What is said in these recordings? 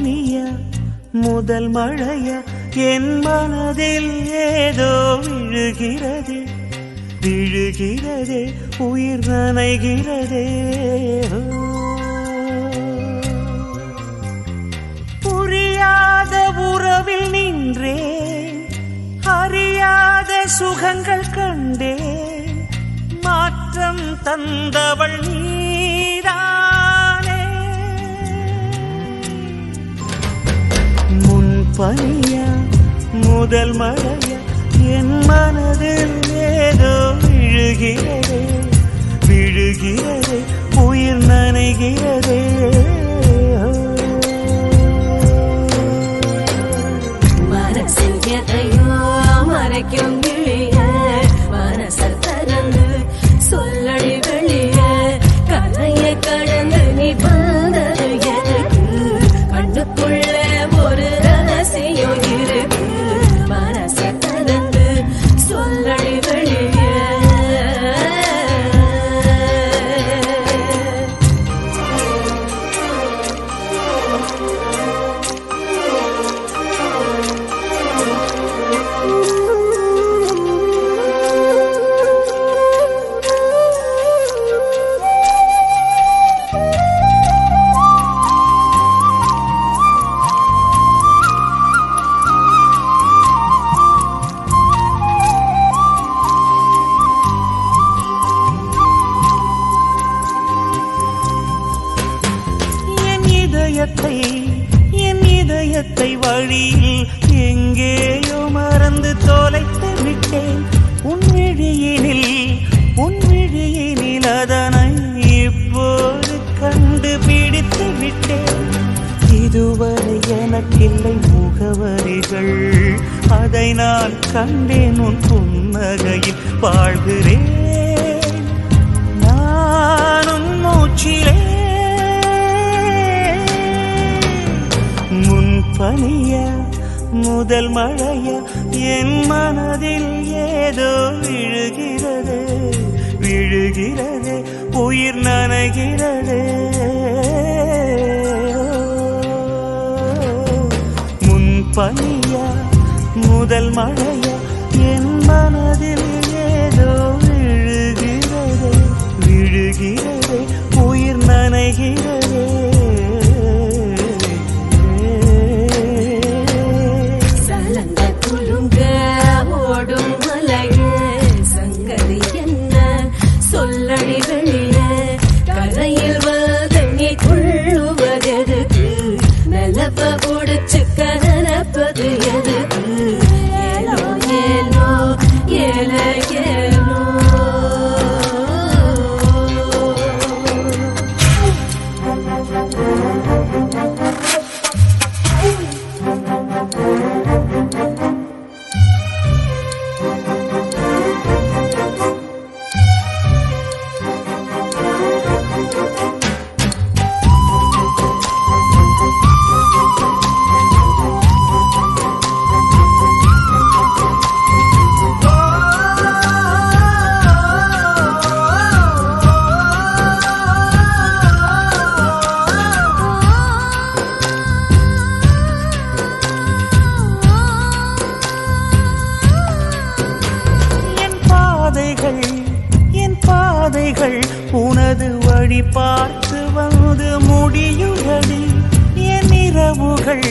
பனியா முதல் மழையா என் மனதில் ஏதோ விழுகிறது விழுகிறதே உயிர் நனைகிறதே புரியாத உறவில் நின்றேன் அறியாத சுகங்கள் கண்டேன் மாற்றம் தந்தவள் நீதானே முன் பனியா முதல் மழையா என் மனதில் ஏதோ விழுகிறதே விழுகிறதே உயிர் நனைகிறதே மனசில் எதையோ மறைக்கும் கிளிய மனசை திறந்து சொல்லடி வெளிய கரையை கடந்து நீ வந்தது எதுக்கு கண்ணுக்குள்ள ஒரு ரகசியம் இருக்கு மனசை திறந்து சொல்லடி வெளிய என் இதயத்தை வழியில் எங்கேயோ மறந்து தொலைத்து விட்டேன் உன் விழியினில் அதனை இப்போது கண்டுபிடித்து விட்டேன் இதுவரை எனக்கில்லை முகவரிகள் அதை நான் கண்டேன் உன் புன்னகையில் வாழ்கிறேன் நானும் மூச்சிலே பனியா முதல் மழையா என் மனதில் ஏதோ விழுகிறது விழுகிறது உயிர் நனைகிறது முன் பனியா முதல் மழையா என் மனதில் ஏதோ விழுகிறது விழுகிறது உயிர் நனைகிறது சொல்லடி வெளிய கரையில் வந்து கொள்ளுவதெதுக்கு நிலப்ப புடிச்சு கனப்பது எதுக்கு ஏலோ ஏலோ ஏல ஏலோ என் பாதைகள் உனது வழி பார்த்து வந்து முடியுதடி என் இரவுகள்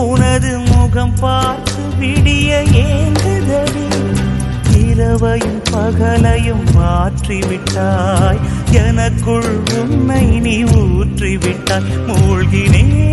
உனது முகம் பார்த்து விடிய ஏங்குதடி இரவையும் பகலையும் மாற்றிவிட்டாய் எனக்குள் உன்னை நீ ஊற்றிவிட்டாய் மூழ்கினேன்